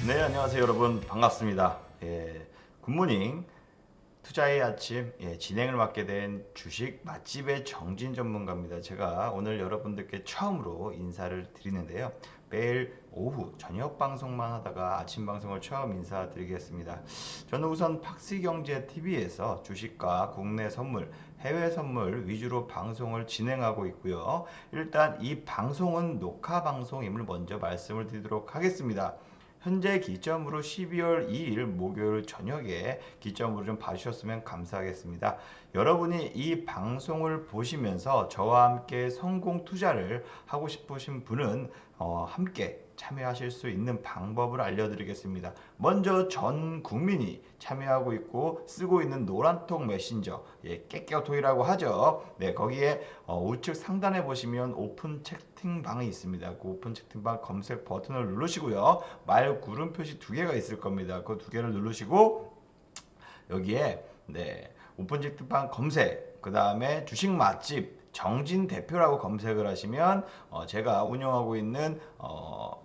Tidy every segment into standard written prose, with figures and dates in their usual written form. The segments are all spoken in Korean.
네, 안녕하세요 여러분. 반갑습니다. 굿모닝 투자의 아침 진행을 맡게 된 주식 맛집의 정진 전문가입니다. 제가 오늘 여러분들께 처음으로 인사를 드리는데요. 매일 오후 저녁 방송만 하다가 아침 방송을 처음 인사드리겠습니다. 저는 우선 팍스경제TV에서 주식과 국내 선물, 해외 선물 위주로 방송을 진행하고 있고요. 일단 이 방송은 녹화 방송임을 먼저 말씀을 드리도록 하겠습니다. 현재 기점으로 12월 2일 목요일 저녁에 기점으로 좀 봐주셨으면 감사하겠습니다. 여러분이 이 방송을 보시면서 저와 함께 성공 투자를 하고 싶으신 분은 함께 참여하실 수 있는 방법을 알려드리겠습니다. 먼저 전 국민이 참여하고 있고 쓰고 있는 노란통 메신저, 깨깨오톡이라고 하죠. 네, 거기에 우측 상단에 보시면 오픈 채팅방이 있습니다. 그 오픈 채팅방 검색 버튼을 누르시고요. 말 구름 표시 두 개가 있을 겁니다. 그 두 개를 누르시고 여기에 오픈 채팅방 검색, 그 다음에 주식 맛집 정진 대표라고 검색을 하시면 제가 운영하고 있는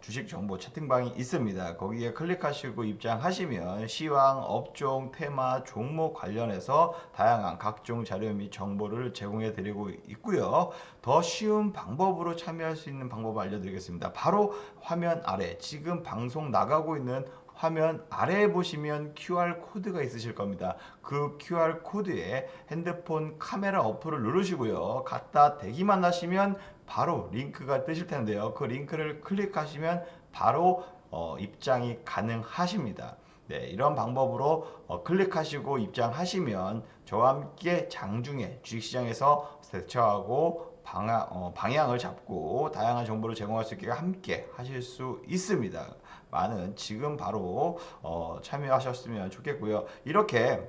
주식 정보 채팅방이 있습니다. 거기에 클릭하시고 입장하시면 시황, 업종, 테마, 종목 관련해서 다양한 각종 자료 및 정보를 제공해 드리고 있고요. 더 쉬운 방법으로 참여할 수 있는 방법을 알려드리겠습니다. 바로 화면 아래 지금 방송 나가고 있는 화면 아래에 보시면 QR코드가 있으실 겁니다. 그 QR코드에 핸드폰 카메라 어플을 누르시고요. 갖다 대기만 하시면 바로 링크가 뜨실 텐데요. 그 링크를 클릭하시면 바로 입장이 가능하십니다. 네, 이런 방법으로 클릭하시고 입장하시면 저와 함께 장중에 주식시장에서 대처하고 방향을 잡고 다양한 정보를 제공할 수 있게 함께 하실 수 있습니다. 많은 지금 바로 참여하셨으면 좋겠고요. 이렇게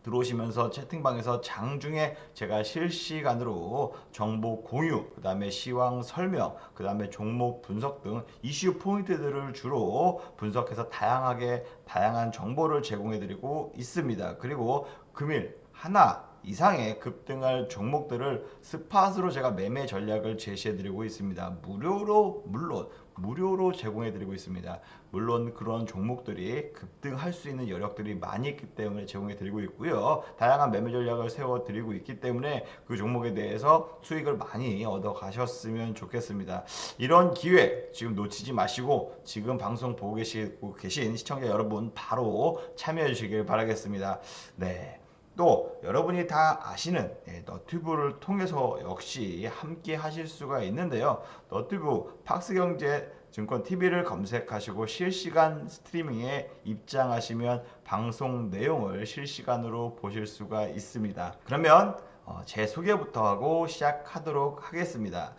들어오시면서 채팅방에서 장중에 제가 실시간으로 정보 공유, 그 다음에 시황 설명, 그 다음에 종목 분석 등 이슈 포인트들을 주로 분석해서 다양한 정보를 제공해 드리고 있습니다. 그리고 금일 하나 이상의 급등할 종목들을 스팟으로 제가 매매 전략을 제시해 드리고 있습니다. 물론 무료로 제공해 드리고 있습니다. 물론 그런 종목들이 급등할 수 있는 여력들이 많이 있기 때문에 제공해 드리고 있고요. 다양한 매매 전략을 세워 드리고 있기 때문에 그 종목에 대해서 수익을 많이 얻어 가셨으면 좋겠습니다. 이런 기회 지금 놓치지 마시고 지금 방송 보고 계신 시청자 여러분 바로 참여해 주시길 바라겠습니다. 네. 또 여러분이 다 아시는 너튜브를 통해서 역시 함께 하실 수가 있는데요. 너튜브 팍스경제 증권 TV를 검색하시고 실시간 스트리밍에 입장하시면 방송 내용을 실시간으로 보실 수가 있습니다. 그러면 제 소개부터 하고 시작하도록 하겠습니다.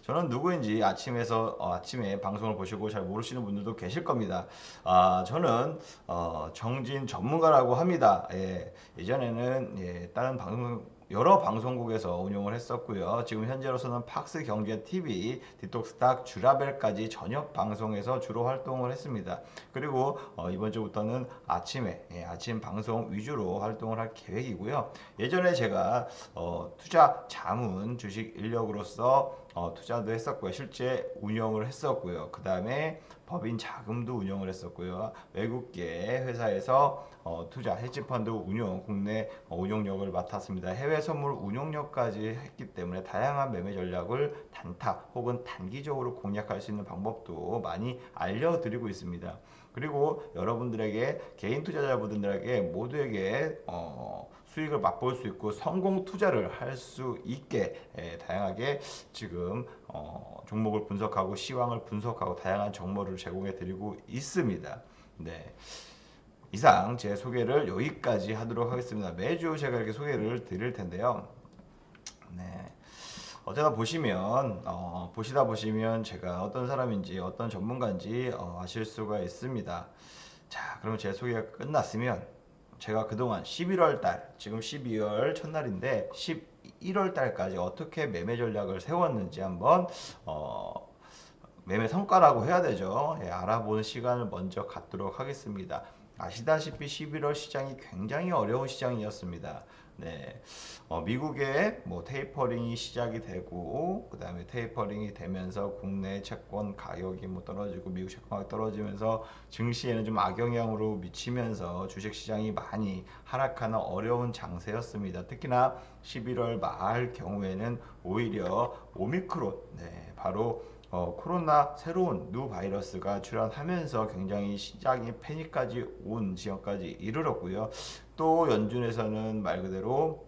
저는 누구인지 아침에 방송을 보시고 잘 모르시는 분들도 계실 겁니다. 저는 정진 전문가라고 합니다. 예전에는 다른 여러 방송국에서 운영을 했었고요. 지금 현재로서는 팍스 경제 TV, 디톡스닥, 주라벨까지 저녁 방송에서 주로 활동을 했습니다. 그리고 이번 주부터는 아침 방송 위주로 활동을 할 계획이고요. 예전에 제가 투자 자문 주식 인력으로서 투자도 했었고요. 실제 운영을 했었고요. 그 다음에 법인 자금도 운영을 했었고요. 외국계 회사에서 투자 헤지펀드 운용, 국내 운용력을 맡았습니다. 해외 선물 운용력까지 했기 때문에 다양한 매매 전략을 단타 혹은 단기적으로 공략할 수 있는 방법도 많이 알려드리고 있습니다. 그리고 여러분들에게 개인 투자자분들에게 모두에게 수익을 맛볼 수 있고 성공 투자를 할 수 있게 다양하게 지금 종목을 분석하고 시황을 분석하고 다양한 정보를 제공해 드리고 있습니다. 네. 이상 제 소개를 여기까지 하도록 하겠습니다. 매주 제가 이렇게 소개를 드릴 텐데요. 네. 제가 보시다 보시면 제가 어떤 사람인지 어떤 전문가인지 아실 수가 있습니다. 자, 그러면 제 소개가 끝났으면 제가 그동안 11월 달, 지금 12월 첫날인데 11월 달까지 어떻게 매매 전략을 세웠는지 한번 매매 성과라고 해야 되죠. 알아보는 시간을 먼저 갖도록 하겠습니다. 아시다시피 11월 시장이 굉장히 어려운 시장이었습니다. 네, 미국의 뭐 테이퍼링이 시작이 되고 그 다음에 테이퍼링이 되면서 국내 채권 가격이 뭐 떨어지고 미국 채권 가격이 떨어지면서 증시에는 좀 악영향으로 미치면서 주식시장이 많이 하락하는 어려운 장세였습니다. 특히나 11월 말 경우에는 오히려 오미크론, 네, 바로 코로나 새로운 뉴 바이러스가 출현하면서 굉장히 시장이 패닉까지 온 지역까지 이르렀고요. 또 연준에서는 말 그대로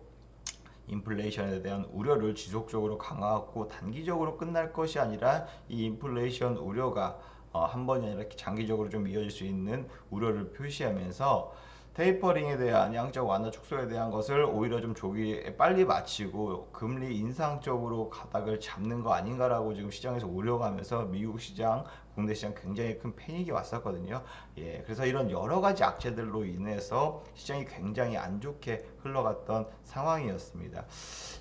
인플레이션에 대한 우려를 지속적으로 강화하고 단기적으로 끝날 것이 아니라 이 인플레이션 우려가 한 번이 아니라 장기적으로 좀 이어질 수 있는 우려를 표시하면서 테이퍼링에 대한 양적 완화 축소에 대한 것을 오히려 좀 조기에 빨리 마치고 금리 인상 쪽으로 가닥을 잡는 거 아닌가라고 지금 시장에서 우려가면서 미국 시장, 국내 시장 굉장히 큰 패닉이 왔었거든요. 예, 그래서 이런 여러 가지 악재들로 인해서 시장이 굉장히 안 좋게 흘러갔던 상황이었습니다.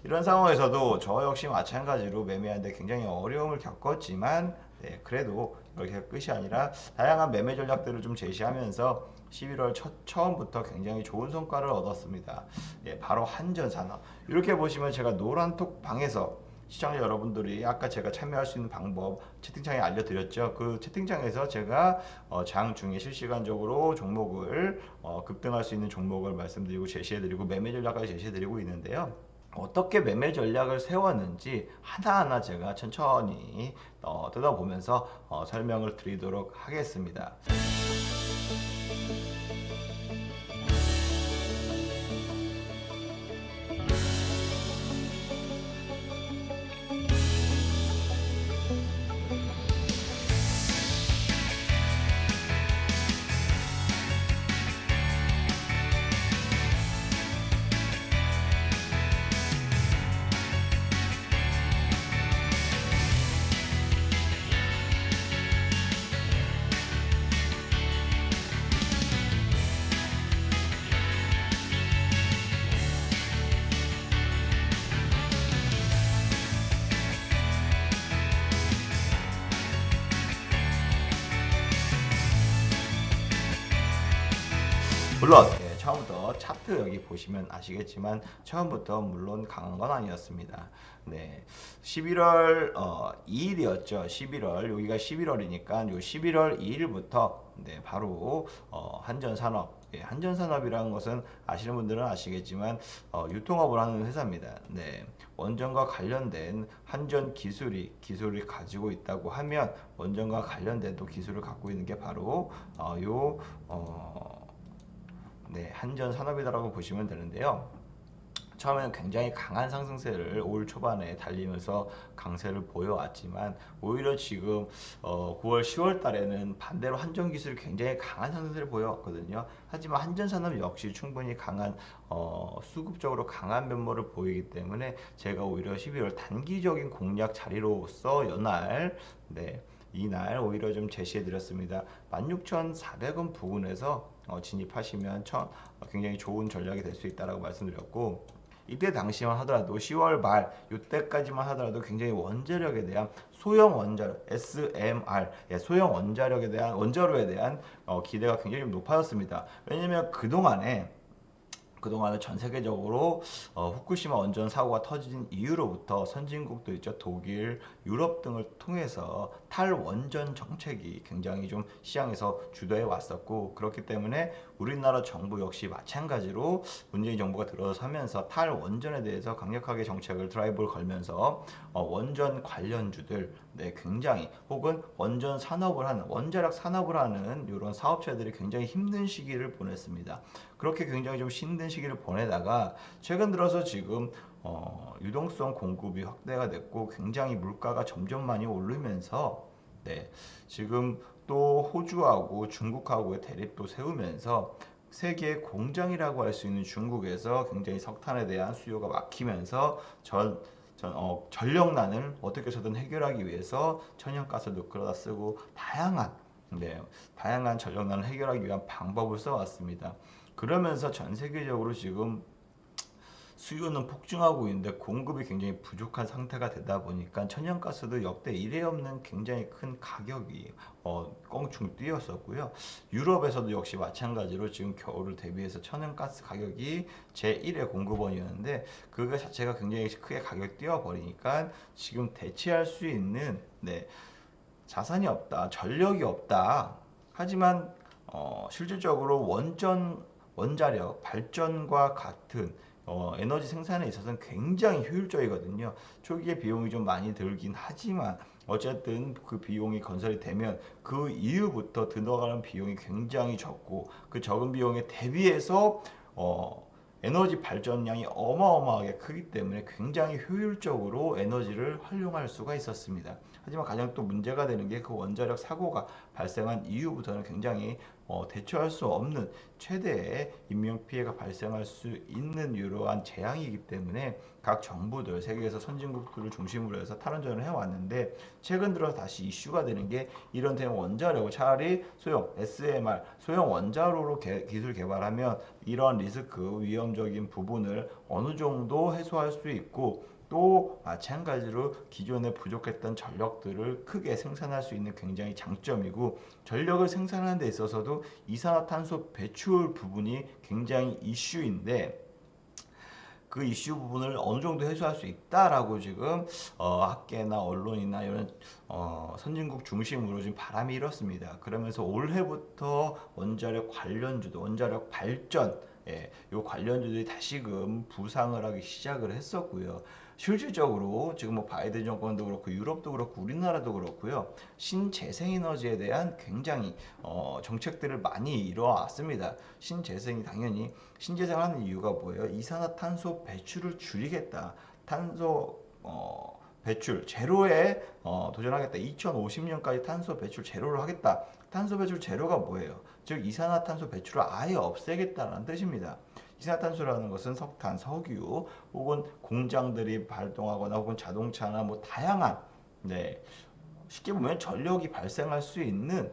이런 상황에서도 저 역시 마찬가지로 매매하는데 굉장히 어려움을 겪었지만, 네, 그래도 이렇게 끝이 아니라 다양한 매매 전략들을 좀 제시하면서 11월 처음부터 굉장히 좋은 성과를 얻었습니다. 예, 바로 한전산업. 이렇게 보시면 제가 노란톡 방에서 시청자 여러분들이 아까 제가 참여할 수 있는 방법 채팅창에 알려드렸죠. 그 채팅창에서 제가 장 중에 실시간적으로 종목을 급등할 수 있는 종목을 말씀드리고 제시해드리고 매매 전략까지 제시해드리고 있는데요. 어떻게 매매 전략을 세웠는지 하나하나 제가 천천히 뜯어보면서 설명을 드리도록 하겠습니다. 물론 처음부터 차트 여기 보시면 아시겠지만 처음부터 물론 강한 건 아니었습니다. 네, 11월 2일이었죠. 11월 여기가 11월이니까 요 11월 2일부터 네, 바로 한전산업. 한전산업이라는 것은 아시는 분들은 아시겠지만 유통업을 하는 회사입니다. 네, 원전과 관련된 한전 기술이 가지고 있다고 하면 원전과 관련된 또 기술을 갖고 있는 게 바로 요 네, 한전 산업이다라고 보시면 되는데요. 처음에는 굉장히 강한 상승세를 올 초반에 달리면서 강세를 보여왔지만 오히려 지금 9월, 10월 달에는 반대로 한전 기술이 굉장히 강한 상승세를 보여왔거든요. 하지만 한전 산업 역시 충분히 강한 수급적으로 강한 면모를 보이기 때문에 제가 오히려 12월 단기적인 공략 자리로서 연말 네, 이날 오히려 좀 제시해 드렸습니다. 16,400원 부근에서 진입하시면 굉장히 좋은 전략이 될 수 있다라고 말씀드렸고 이때 당시만 하더라도 10월 말 이때까지만 하더라도 굉장히 원자력에 대한 소형 원자력 SMR 소형 원자력에 대한 원자로에 대한 기대가 굉장히 좀 높아졌습니다. 왜냐면 그동안은 전 세계적으로 후쿠시마 원전 사고가 터진 이후로부터 선진국도 있죠. 독일, 유럽 등을 통해서 탈원전 정책이 굉장히 좀 시장에서 주도해 왔었고 그렇기 때문에 우리나라 정부 역시 마찬가지로 문재인 정부가 들어서면서 탈원전에 대해서 강력하게 정책을 드라이브를 걸면서 원전 관련주들 네, 굉장히 혹은 원전 산업을 하는 원자력 산업을 하는 이런 사업체들이 굉장히 힘든 시기를 보냈습니다. 그렇게 굉장히 좀 힘든 시기를 보내다가 최근 들어서 지금 유동성 공급이 확대가 됐고 굉장히 물가가 점점 많이 오르면서 네, 지금 또 호주하고 중국하고의 대립도 세우면서 세계 공장이라고 할 수 있는 중국에서 굉장히 석탄에 대한 수요가 막히면서 전력난을 어떻게 해서든 해결하기 위해서 천연가스도 끌어다 쓰고 다양한 전력난을 해결하기 위한 방법을 써왔습니다. 그러면서 전 세계적으로 지금 수요는 폭증하고 있는데 공급이 굉장히 부족한 상태가 되다 보니까 천연가스도 역대 이래 없는 굉장히 큰 가격이 껑충 뛰었었고요. 유럽에서도 역시 마찬가지로 지금 겨울을 대비해서 천연가스 가격이 제1의 공급원이었는데 그거 자체가 굉장히 크게 가격이 뛰어버리니까 지금 대체할 수 있는 자산이 없다, 전력이 없다. 하지만 실질적으로 원자력 발전과 같은 에너지 생산에 있어서는 굉장히 효율적이거든요. 초기에 비용이 좀 많이 들긴 하지만 어쨌든 그 비용이 건설이 되면 그 이후부터 들어가는 비용이 굉장히 적고 그 적은 비용에 대비해서 에너지 발전량이 어마어마하게 크기 때문에 굉장히 효율적으로 에너지를 활용할 수가 있었습니다. 하지만 가장 또 문제가 되는 게 그 원자력 사고가 발생한 이후부터는 굉장히 대처할 수 없는 최대의 인명피해가 발생할 수 있는 이러한 재앙이기 때문에 각 정부들, 세계에서 선진국들을 중심으로 해서 탈원전을 해왔는데 최근 들어 다시 이슈가 되는 게 이런 대형 원자력을 차라리 소형 SMR, 소형 원자로로 기술 개발하면 이러한 리스크, 위험적인 부분을 어느 정도 해소할 수 있고 또 마찬가지로 기존에 부족했던 전력들을 크게 생산할 수 있는 굉장히 장점이고 전력을 생산하는 데 있어서도 이산화탄소 배출 부분이 굉장히 이슈인데 그 이슈 부분을 어느 정도 해소할 수 있다라고 지금 학계나 언론이나 이런 선진국 중심으로 지금 바람이 일었습니다. 그러면서 올해부터 원자력 관련주도 원자력 발전 요 관련주들이 다시금 부상을 하기 시작을 했었고요. 실질적으로 지금 뭐 바이든 정권도 그렇고 유럽도 그렇고 우리나라도 그렇고요. 신재생에너지에 대한 굉장히 정책들을 많이 이뤄왔습니다. 신재생이 당연히 신재생하는 이유가 뭐예요? 이산화탄소 배출을 줄이겠다. 탄소 배출 제로에 도전하겠다. 2050년까지 탄소 배출 제로를 하겠다. 탄소 배출 제로가 뭐예요? 즉 이산화탄소 배출을 아예 없애겠다는 뜻입니다. 이산화탄소라는 것은 석탄, 석유 혹은 공장들이 발동하거나 혹은 자동차나 뭐 다양한 쉽게 보면 전력이 발생할 수 있는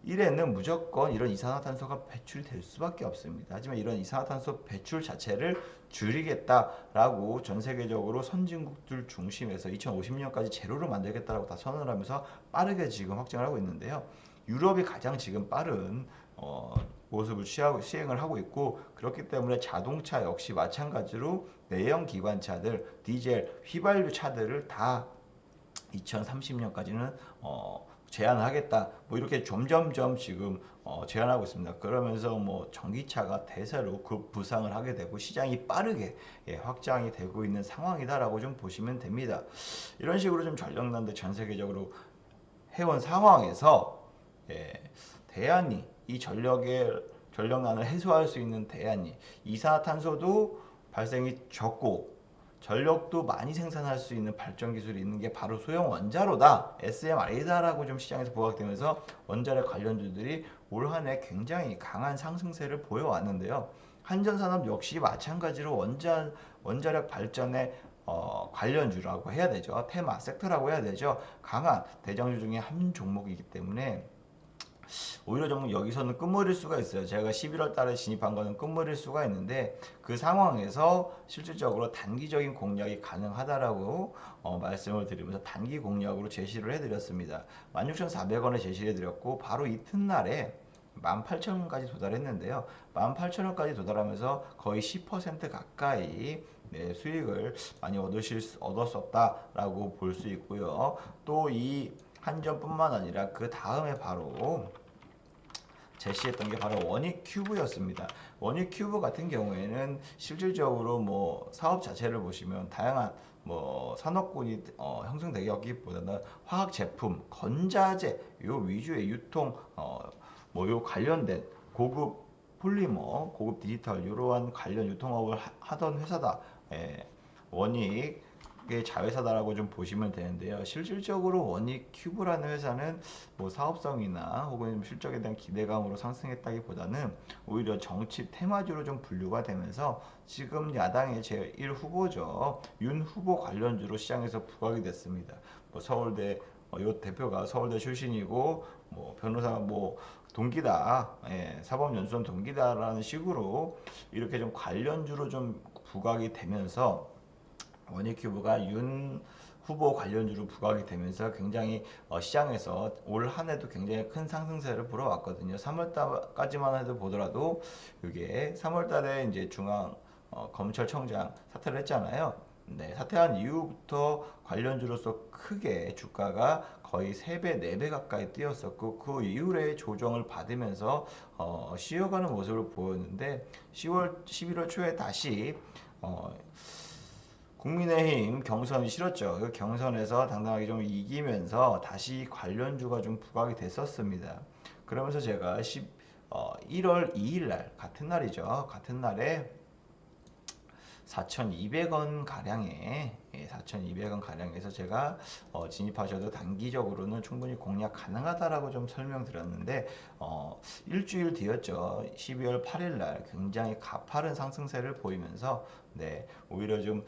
일에는 무조건 이런 이산화탄소가 배출이 될 수밖에 없습니다. 하지만 이런 이산화탄소 배출 자체를 줄이겠다라고 전 세계적으로 선진국들 중심에서 2050년까지 제로로 만들겠다라고 다 선언을 하면서 빠르게 지금 확정을 하고 있는데요. 유럽이 가장 지금 빠른 모습을 시행을 하고 있고 그렇기 때문에 자동차 역시 마찬가지로 내연 기관차들, 디젤, 휘발유 차들을 다 2030년까지는 제한을 하겠다. 뭐 이렇게 점점점 지금 제한하고 있습니다. 그러면서 뭐 전기차가 대세로 급부상을 하게 되고 시장이 빠르게 확장이 되고 있는 상황이다라고 좀 보시면 됩니다. 이런 식으로 좀 전력난도 전 세계적으로 해온 상황에서 대안이 이 전력난을 해소할 수 있는 대안이 이산화탄소도 발생이 적고 전력도 많이 생산할 수 있는 발전 기술이 있는 게 바로 소형 원자로다, SMR이다라고 좀 시장에서 부각되면서 원자력 관련주들이 올 한 해 굉장히 강한 상승세를 보여왔는데요. 한전산업 역시 마찬가지로 원자력 발전의 관련주라고 해야 되죠. 테마 섹터라고 해야 되죠. 강한 대장주 중에 한 종목이기 때문에 오히려 좀 여기서는 끝물일 수가 있어요. 제가 11월 달에 진입한 거는 끝물일 수가 있는데 그 상황에서 실질적으로 단기적인 공략이 가능하다라고 말씀을 드리면서 단기 공략으로 제시를 해드렸습니다. 16,400원에 제시해 드렸고 바로 이튿날에 18,000원까지 도달했는데요. 18,000원까지 도달하면서 거의 10% 가까이 수익을 많이 얻었었다라고 볼 수 있고요. 또 이 한전뿐만 아니라 그 다음에 바로 제시했던 게 바로 원익 큐브였습니다. 원익 큐브 같은 경우에는 실질적으로 뭐 사업 자체를 보시면 다양한 뭐 산업군이 형성되기보다는 화학 제품, 건자재 요 위주의 유통 뭐 요 관련된 고급 폴리머, 고급 디지털 이러한 관련 유통업을 하던 회사다. 원익 자회사다라고 좀 보시면 되는데요. 실질적으로 원익 큐브라는 회사는 뭐 사업성이나 혹은 실적에 대한 기대감으로 상승했다기보다는 오히려 정치 테마주로 좀 분류가 되면서 지금 야당의 제1 후보죠. 윤 후보 관련주로 시장에서 부각이 됐습니다. 뭐 서울대 이 대표가 서울대 출신이고 뭐 변호사 뭐 동기다, 사법연수원 동기다라는 식으로 이렇게 좀 관련주로 좀 부각이 되면서 원익큐브가 윤 후보 관련주로 부각이 되면서 굉장히 시장에서 올 한 해도 굉장히 큰 상승세를 불어왔거든요. 3월달까지만 해도 보더라도 이게 3월달에 이제 중앙 검찰청장 사퇴를 했잖아요. 네, 사퇴한 이후부터 관련주로서 크게 주가가 거의 3배, 4배 가까이 뛰었었고 그 이후에 조정을 받으면서 쉬어가는 모습을 보였는데 11월 초에 다시 국민의힘 경선이 치렀죠. 그 경선에서 당당하게 좀 이기면서 다시 관련주가 좀 부각이 됐었습니다. 그러면서 제가 1월 2일 날 같은 날이죠. 같은 날에 4,200원 가량에 4,200원 가량에서 제가 진입하셔도 단기적으로는 충분히 공략 가능하다라고 좀 설명드렸는데 일주일 뒤였죠. 12월 8일 날 굉장히 가파른 상승세를 보이면서 네, 오히려 좀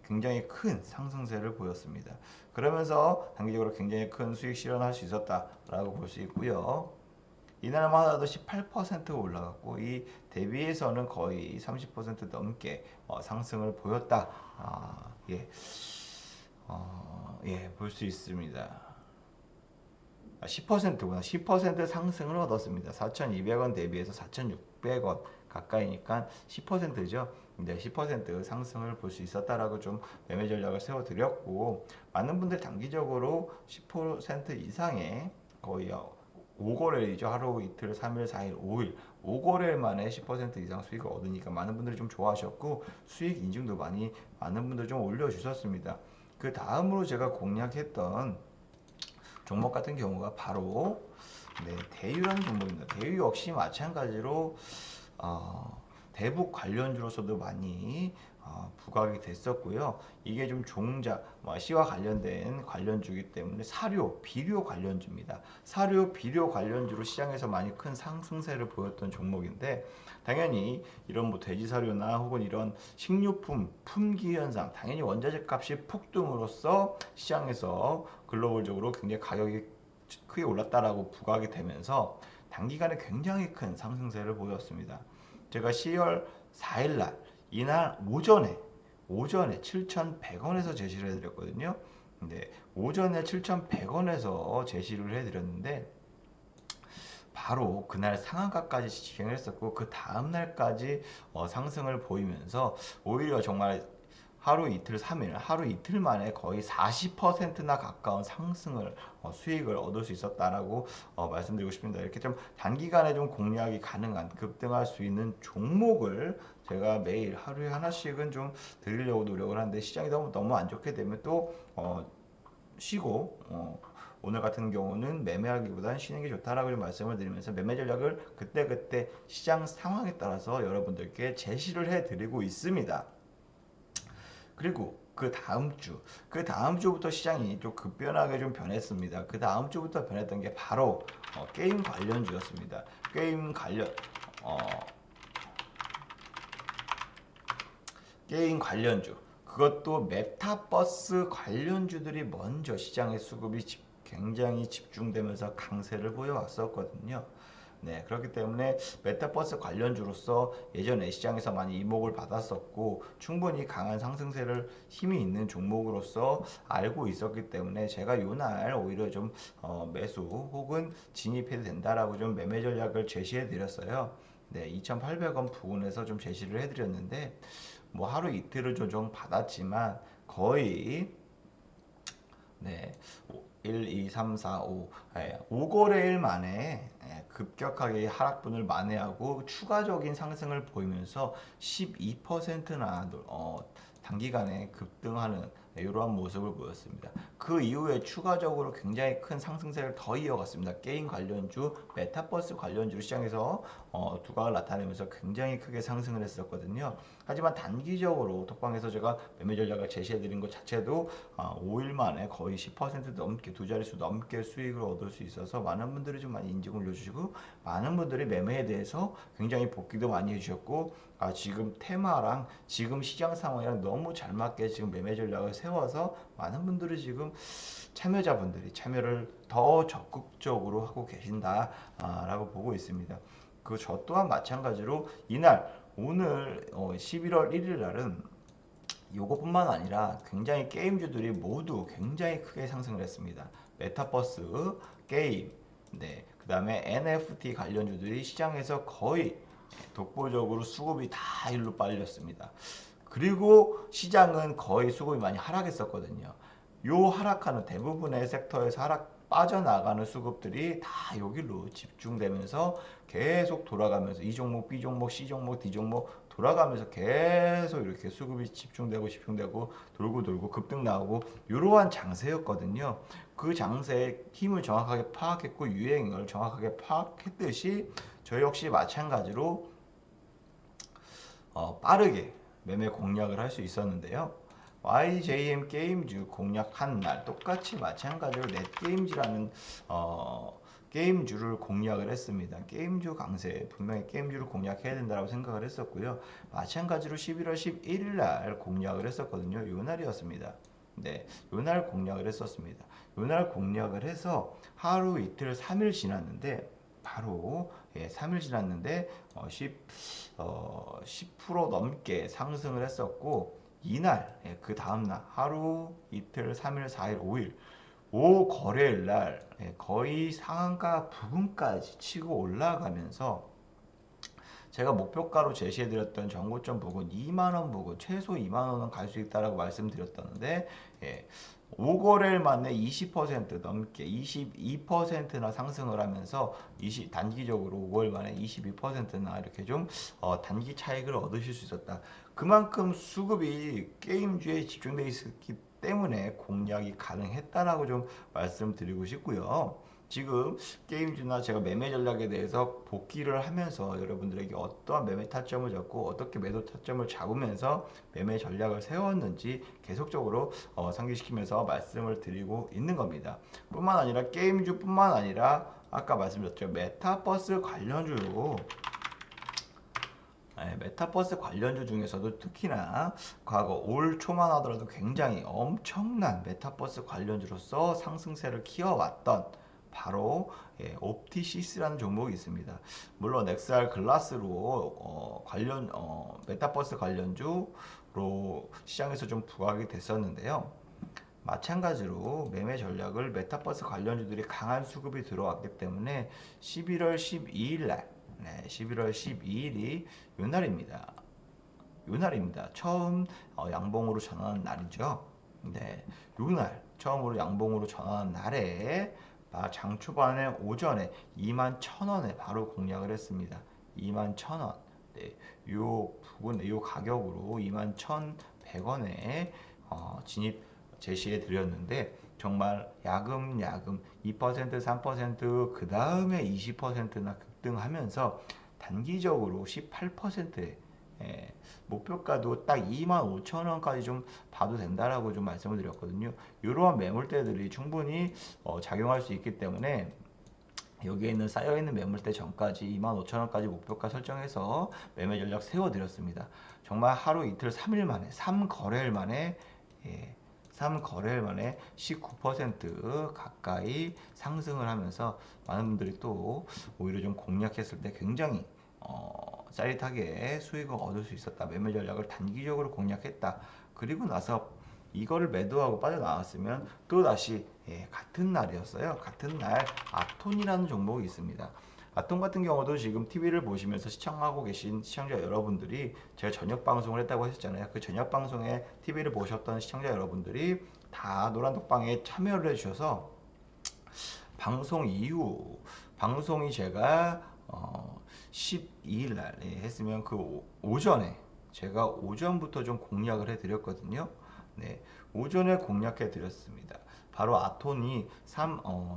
굉장히 큰 상승세를 보였습니다. 그러면서 단기적으로 굉장히 큰 수익 실현할 수 있었다라고 볼 수 있고요. 이날만 하더라도 18% 올라갔고 이 대비해서는 거의 30% 넘게 상승을 보였다. 볼 수 있습니다. 10%구나. 10% 상승을 얻었습니다. 4,200원 대비해서 4,600원 가까이니까 10%죠. 근데 10% 상승을 볼 수 있었다라고 좀 매매 전략을 세워드렸고 많은 분들 단기적으로 10% 이상의 거의 5거래이죠. 하루 이틀, 3일, 4일, 5일 5거래일 만에 10% 이상 수익을 얻으니까 많은 분들이 좀 좋아하셨고 수익 인증도 많은 분들 좀 올려주셨습니다. 그 다음으로 제가 공략했던 종목 같은 경우가 바로 대유라는 종목입니다. 대유 역시 마찬가지로 대북 관련주로서도 많이 부각이 됐었고요. 이게 좀 종자, 시와 관련된 관련주이기 때문에 사료, 비료 관련주입니다. 사료, 비료 관련주로 시장에서 많이 큰 상승세를 보였던 종목인데 당연히 이런 뭐 돼지 사료나 혹은 이런 식료품 품귀 현상, 당연히 원자재 값이 폭등으로써 시장에서 글로벌적으로 굉장히 가격이 크게 올랐다라고 부각이 되면서 단기간에 굉장히 큰 상승세를 보였습니다. 제가 10월 4일 날 이날 오전에 7,100원에서 제시를 해드렸거든요. 근데 오전에 7,100원에서 제시를 해드렸는데 바로 그날 상한가까지 진행을 했었고 그 다음날까지 상승을 보이면서 오히려 정말 하루 이틀 3일 하루 이틀 만에 거의 40%나 가까운 상승을 수익을 얻을 수 있었다라고 말씀드리고 싶습니다. 이렇게 좀 단기간에 좀 공략이 가능한 급등할 수 있는 종목을 제가 매일 하루에 하나씩은 좀 드리려고 노력을 하는데 시장이 너무 안 좋게 되면 또 쉬고 오늘 같은 경우는 매매하기보다는 쉬는 게 좋다라고 말씀을 드리면서 매매 전략을 그때그때 시장 상황에 따라서 여러분들께 제시를 해드리고 있습니다. 그리고 그 다음 주부터 시장이 좀 급변하게 좀 변했습니다. 그 다음 주부터 변했던 게 바로 게임 관련주였습니다. 게임 관련주. 그것도 메타버스 관련주들이 먼저 시장의 수급이 굉장히 집중되면서 강세를 보여왔었거든요. 네, 그렇기 때문에 메타버스 관련주로서 예전에 시장에서 많이 이목을 받았었고 충분히 강한 상승세를 힘이 있는 종목으로서 알고 있었기 때문에 제가 요날 오히려 좀 매수 혹은 진입해도 된다라고 좀 매매 전략을 제시해 드렸어요. 네, 2,800원 부근에서 좀 제시를 해드렸는데 뭐 하루 이틀을 조정 받았지만 거의 1, 2, 3, 4, 5 5거래일 만에 급격하게 하락분을 만회하고 추가적인 상승을 보이면서 12%나 단기간에 급등하는 이러한 모습을 보였습니다. 그 이후에 추가적으로 굉장히 큰 상승세를 더 이어갔습니다. 게임 관련주, 메타버스 관련주 시장에서 두각을 나타내면서 굉장히 크게 상승을 했었거든요. 하지만 단기적으로 톡방에서 제가 매매 전략을 제시해드린 것 자체도 5일 만에 거의 10% 넘게 두 자릿수 넘게 수익을 얻을 수 있어서 많은 분들이 좀 많이 인증을 올려주시고 많은 분들이 매매에 대해서 굉장히 복귀도 많이 해주셨고 지금 테마랑 지금 시장 상황이랑 너무 잘 맞게 지금 매매 전략을 세워서 많은 분들이 지금 참여자분들이 참여를 더 적극적으로 하고 계신다라고 보고 있습니다. 그 저 또한 마찬가지로 이날 오늘 11월 1일 날은 요것뿐만 아니라 굉장히 게임주들이 모두 굉장히 크게 상승을 했습니다. 메타버스, 게임, 네, 그 다음에 NFT 관련주들이 시장에서 거의 독보적으로 수급이 다 일로 빨렸습니다. 그리고 시장은 거의 수급이 많이 하락했었거든요. 요 하락하는 대부분의 섹터에서 빠져나가는 수급들이 다 여기로 집중되면서 계속 돌아가면서 이 종목, B 종목, C 종목, D 종목 돌아가면서 계속 이렇게 수급이 집중되고 돌고 돌고 급등 나오고 이러한 장세였거든요. 그 장세의 힘을 정확하게 파악했고 유행을 정확하게 파악했듯이 저 역시 마찬가지로 빠르게 매매 공략을 할 수 있었는데요. YJM 게임즈 공략한 날 똑같이 마찬가지로 넷게임즈라는 게임주를 공략을 했습니다. 게임주 강세 분명히 게임주를 공략해야 된다고 생각을 했었고요. 마찬가지로 11월 11일 날 공략을 했었거든요. 요 날이었습니다. 네, 요 날 공략을 했었습니다. 요 날 공략을 해서 하루 이틀 3일 지났는데 바로 3일 지났는데 10% 넘게 상승을 했었고 이날 그 다음날 하루 이틀 3일 4일 5일 5거래일 날 거의 상한가 부근까지 치고 올라가면서 제가 목표가로 제시해드렸던 정고점 부근 2만원 부근 최소 2만원은 갈 수 있다라고 말씀드렸었는데 5거래일 만에 20% 넘게 22%나 상승을 하면서 단기적으로 5개월 만에 22%나 이렇게 좀 단기 차익을 얻으실 수 있었다. 그만큼 수급이 게임주에 집중되어 있었기 때문에 공략이 가능했다라고 좀 말씀드리고 싶고요. 지금 게임주나 제가 매매 전략에 대해서 복귀를 하면서 여러분들에게 어떠한 매매 타점을 잡고 어떻게 매도 타점을 잡으면서 매매 전략을 세웠는지 계속적으로 상기시키면서 말씀을 드리고 있는 겁니다. 뿐만 아니라 게임주뿐만 아니라 아까 말씀드렸죠. 메타버스 관련주로 메타버스 관련주 중에서도 특히나 과거 올 초만 하더라도 굉장히 엄청난 메타버스 관련주로서 상승세를 키워왔던 바로 옵티시스라는 종목이 있습니다. 물론 XR 글라스로 메타버스 관련주로 시장에서 좀 부각이 됐었는데요. 마찬가지로 매매 전략을 메타버스 관련주들이 강한 수급이 들어왔기 때문에 11월 12일 날 11월 12일이 요 날입니다. 요 날입니다. 처음 양봉으로 전환한 날이죠. 네, 요 날 처음으로 양봉으로 전환한 날에 장 초반에 오전에 21,000원에 바로 공략을 했습니다. 21,000원. 네, 요 부분 요 가격으로 21,100원에 진입 제시해 드렸는데 정말 야금야금 2% 3%그 다음에 20%나 급등하면서 단기적으로 18%의 목표가도 딱 25,000원까지 좀 봐도 된다라고 좀 말씀을 드렸거든요. 이러한 매물대들이 충분히 작용할 수 있기 때문에 여기에 있는 쌓여있는 매물대 전까지 25,000원까지 목표가 설정해서 매매 전략 세워드렸습니다. 정말 하루 이틀 3일 만에 3거래일 만에 3거래일 만에 19% 가까이 상승을 하면서 많은 분들이 또 오히려 좀 공략했을 때 굉장히 짜릿하게 수익을 얻을 수 있었다. 매매 전략을 단기적으로 공략했다. 그리고 나서 이거를 매도하고 빠져나왔으면 또다시 같은 날이었어요. 같은 날 아톤이라는 종목이 있습니다. 아톰 같은 경우도 지금 TV를 보시면서 시청하고 계신 시청자 여러분들이 제가 저녁 방송을 했다고 하셨잖아요. 그 저녁 방송에 TV를 보셨던 시청자 여러분들이 다 노란독방에 참여를 해주셔서 방송 이후 방송이 제가 12일 날 했으면 그 오전에 제가 오전부터 좀 공략을 해드렸거든요. 네, 오전에 공략해 드렸습니다. 바로 아톤이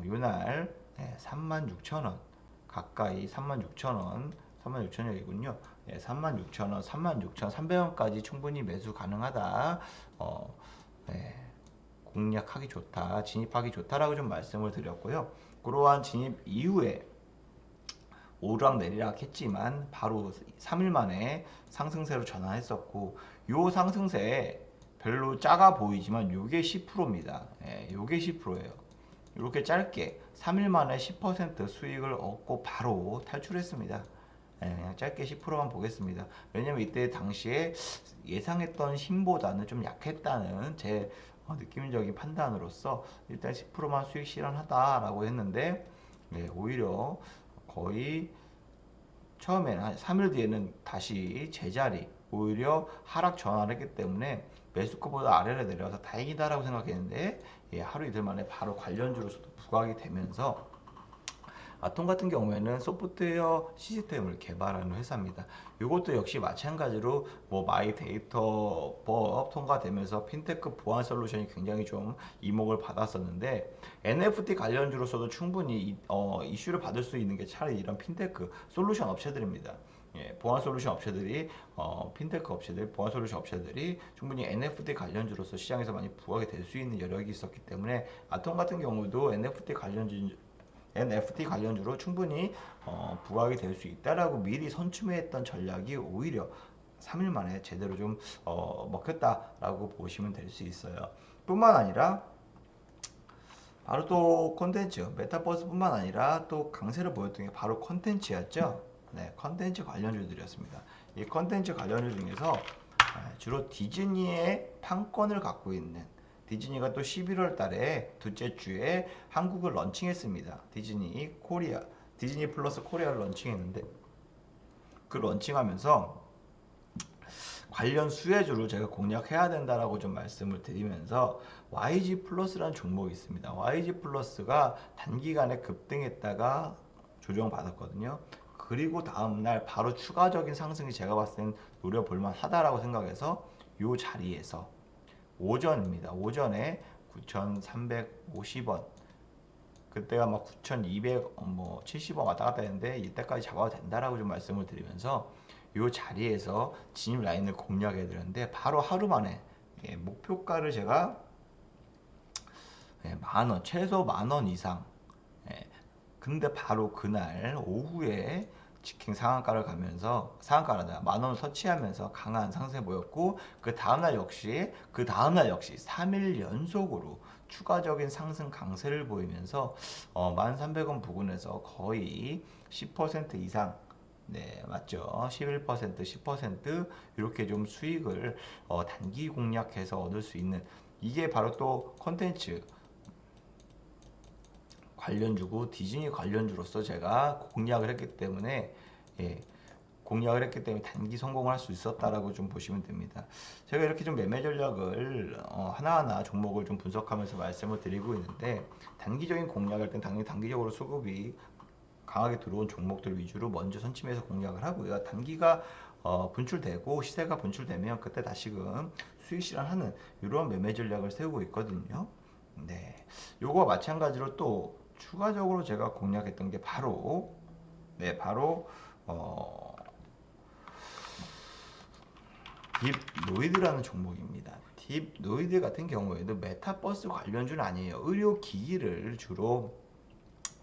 요날 36,000원 가까이 36,000원 36,000원이군요. 네, 36,000원 36,300원까지 충분히 매수 가능하다. 네, 공략하기 좋다, 진입하기 좋다라고 좀 말씀을 드렸고요. 그러한 진입 이후에 오르락 내리락 했지만 바로 3일 만에 상승세로 전환했었고 요 상승세 별로 작아 보이지만 요게 10%입니다. 요게 10%예요. 이렇게 짧게 3일 만에 10% 수익을 얻고 바로 탈출했습니다. 그냥 짧게 10%만 보겠습니다. 왜냐면 이때 당시에 예상했던 힘보다는 좀 약했다는 제 느낌적인 판단으로서 일단 10%만 수익 실현하다라고 했는데, 오히려 거의 처음에는 한 3일 뒤에는 다시 제자리, 오히려 하락 전환을 했기 때문에 매수가보다 아래로 내려와서 다행이다라고 생각했는데, 하루 이틀 만에 바로 관련주로서도 부각이 되면서, 아톰 같은 경우에는 소프트웨어 시스템을 개발하는 회사입니다. 이것도 역시 마찬가지로 뭐 마이 데이터법 통과되면서 핀테크 보안 솔루션이 굉장히 좀 이목을 받았었는데, NFT 관련주로서도 충분히 이슈를 받을 수 있는 게 차라리 이런 핀테크 솔루션 업체들입니다. 보안 솔루션 업체들이 핀테크 업체들, 보안 솔루션 업체들이 충분히 NFT 관련주로서 시장에서 많이 부각이 될 수 있는 여력이 있었기 때문에, 아톰 같은 경우도 NFT 관련주로 충분히 부각이 될 수 있다라고 미리 선춤했던 전략이 오히려 3일 만에 제대로 좀 먹혔다라고 보시면 될 수 있어요. 뿐만 아니라 바로 또 콘텐츠, 메타버스뿐만 아니라 또 강세를 보였던 게 바로 콘텐츠였죠. 네, 콘텐츠 관련주들이었습니다. 이 콘텐츠 관련주 중에서 주로 디즈니의 판권을 갖고 있는, 디즈니가 또 11월 달에 둘째 주에 한국을 런칭했습니다. 디즈니 플러스 코리아를 런칭했는데, 그 런칭하면서 관련 수혜주를 제가 공략해야 된다라고 좀 말씀을 드리면서, YG 플러스라는 종목이 있습니다. YG 플러스가 단기간에 급등했다가 조정받았거든요. 그리고 다음날 바로 추가적인 상승이 제가 봤을 땐 노려볼만 하다라고 생각해서 이 자리에서 오전입니다. 오전에 9,350원, 그때가 막 9,200, 70원 왔다 갔다 했는데 이때까지 잡아도 된다라고 좀 말씀을 드리면서 이 자리에서 진입 라인을 공략해 드렸는데, 바로 하루 만에 목표가를 제가 만원, 최소 10,000원 이상, 근데 바로 그날 오후에 직행 상한가를 가면서, 상한가라다 10,000원을 터치하면서 강한 상승 보였고, 그 다음날 역시 3일 연속으로 추가적인 상승 강세를 보이면서 1,300원 부근에서 거의 10% 이상, 네, 맞죠. 11%, 10% 이렇게 좀 수익을 단기 공략해서 얻을 수 있는, 이게 바로 또 콘텐츠 관련주고 디즈니 관련주로서 제가 공략을 했기 때문에 단기 성공을 할 수 있었다라고 좀 보시면 됩니다. 제가 이렇게 좀 매매 전략을 하나하나 종목을 좀 분석하면서 말씀을 드리고 있는데, 단기적인 공략할 땐 당연히 단기적으로 수급이 강하게 들어온 종목들 위주로 먼저 선침해서 공략을 하고요. 단기가 분출되고 시세가 분출되면 그때 다시금 수익 실현하는 이런 매매 전략을 세우고 있거든요. 네, 요거 마찬가지로 또 추가적으로 제가 공략했던 게 바로 어, 딥노이드라는 종목입니다. 딥노이드 같은 경우에도 메타버스 관련주는 아니에요. 의료기기를 주로,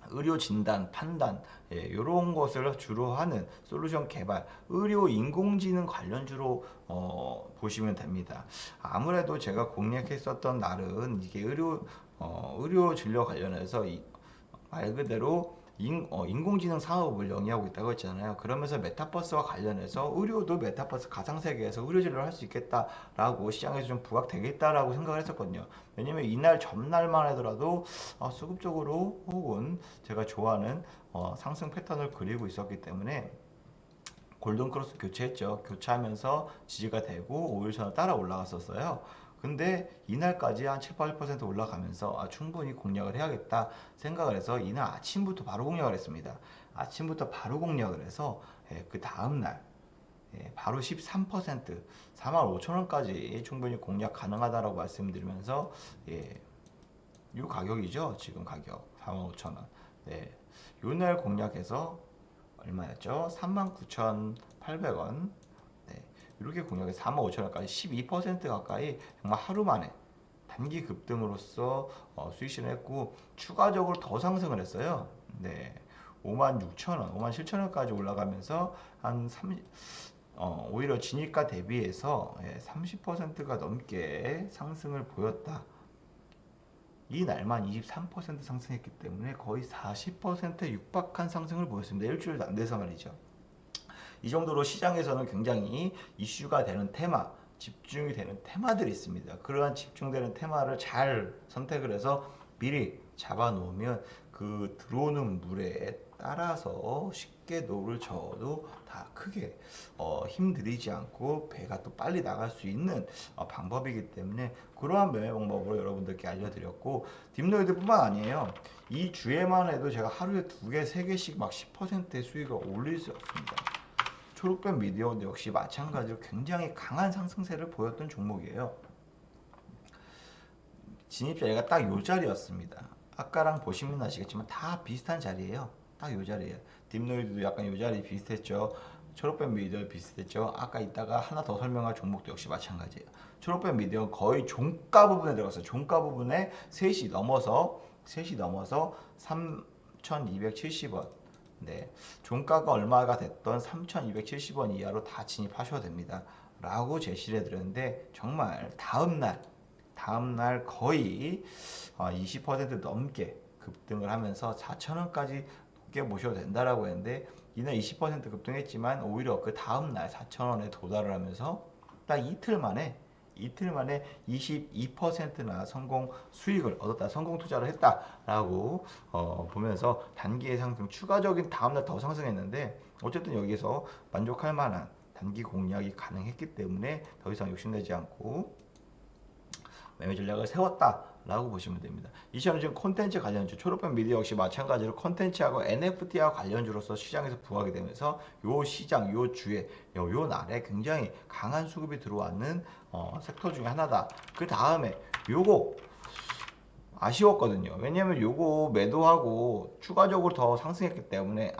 의료 진단, 판단, 이런 것을 주로 하는 솔루션 개발, 의료 인공지능 관련주로 보시면 됩니다. 아무래도 제가 공략했었던 날은 이게 의료 진료 관련해서 말 그대로 인공지능 사업을 영위하고 있다고 했잖아요. 그러면서 메타버스와 관련해서 의료도 메타버스 가상세계에서 의료 진료를 할 수 있겠다라고 시장에서 좀 부각되겠다라고 생각을 했었거든요. 왜냐면 이날 전날만 하더라도 수급적으로 혹은 제가 좋아하는 상승 패턴을 그리고 있었기 때문에 골든크로스 교체했죠. 교체하면서 지지가 되고 5일선을 따라 올라갔었어요. 근데 이날까지 한 7, 8% 올라가면서 충분히 공략을 해야겠다 생각을 해서 이날 아침부터 바로 공략을 했습니다. 아침부터 바로 공략을 해서 그 다음날 바로 13%, 45,000원까지 충분히 공략 가능하다라고 말씀드리면서, 이 가격이죠. 지금 가격 45,000원. 네, 요날 공략해서 얼마였죠? 39,800원. 네, 이렇게 공략해 45,000원까지 12% 가까이 정말 하루 만에 단기 급등으로써 수익실을 했고, 추가적으로 더 상승을 했어요. 네, 56,000원, 57,000원까지 올라가면서 한 30, 오히려 진입가 대비해서 30%가 넘게 상승을 보였다. 이 날만 23% 상승했기 때문에 거의 40%에 육박한 상승을 보였습니다. 일주일도 안 돼서 말이죠. 이 정도로 시장에서는 굉장히 이슈가 되는 테마, 집중이 되는 테마들이 있습니다. 그러한 집중되는 테마를 잘 선택을 해서 미리 잡아 놓으면 그 들어오는 물에 따라서 쉽게 노를 저어도 다 크게 힘들이지 않고 배가 또 빨리 나갈 수 있는 방법이기 때문에 그러한 매매 방법으로 여러분들께 알려드렸고, 딥노이드뿐만 아니에요. 이 주에만 해도 제가 하루에 2개, 3개씩 막 10%의 수익을 올릴 수 없습니다. 초록뱀 미디어도 역시 마찬가지로 굉장히 강한 상승세를 보였던 종목이에요. 진입 자리가 딱 요 자리였습니다. 아까랑 보시면 아시겠지만 다 비슷한 자리예요. 딱 요 자리예요. 딥노이드도 약간 요 자리 비슷했죠. 초록뱀 미디어 비슷했죠. 아까 이따가 하나 더 설명할 종목도 역시 마찬가지예요. 초록뱀 미디어 거의 종가 부분에 들어갔어요. 종가 부분에 3시 넘어서 3,270원. 네, 종가가 얼마가 됐던 3,270원 이하로 다 진입하셔도 됩니다. 라고 제시를 해드렸는데 정말 다음날 거의 20% 넘게 급등을 하면서 4,000원까지 높게 모셔도 된다라고 했는데, 이날 20% 급등했지만 오히려 그 다음날 4,000원에 도달을 하면서 딱 이틀 만에 22%나 성공 수익을 얻었다, 성공 투자를 했다라고 보면서 단기의 상승, 추가적인 다음날 더 상승했는데 어쨌든 여기서 만족할 만한 단기 공략이 가능했기 때문에 더 이상 욕심내지 않고 매매 전략을 세웠다라고 보시면 됩니다. 이 시간은 지금 콘텐츠 관련주, 초록뱀 미디어 역시 마찬가지로 콘텐츠하고 NFT와 관련주로서 시장에서 부각이 되면서 요 시장, 요 주에, 요 날에 굉장히 강한 수급이 들어왔는 섹터 중에 하나다. 그 다음에 요거 아쉬웠거든요. 왜냐면 요거 매도하고 추가적으로 더 상승했기 때문에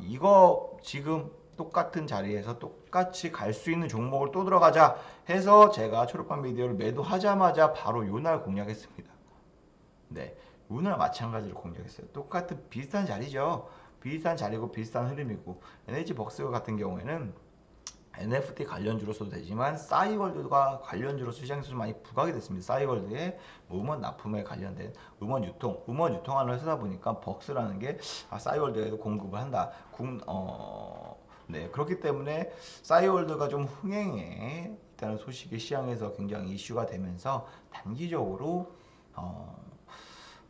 이거 지금 똑같은 자리에서 똑같이 갈 수 있는 종목을 또 들어가자 해서 제가 초록반 미디어를 매도하자마자 바로 요날 공략했습니다. 네, 요날 마찬가지로 공략했어요. 똑같은 비슷한 자리죠. 비슷한 자리고 비슷한 흐름이고, NH벅스 같은 경우에는 NFT 관련주로서도 되지만 싸이월드가 관련주로서 시장에서 좀 많이 부각이 됐습니다. 싸이월드의 음원 납품에 관련된 음원 유통하는 회사다 보니까 벅스라는 게 싸이월드에도 공급을 한다. 네, 그렇기 때문에 싸이월드가 좀 흥행에 있다는 소식이 시장에서 굉장히 이슈가 되면서 단기적으로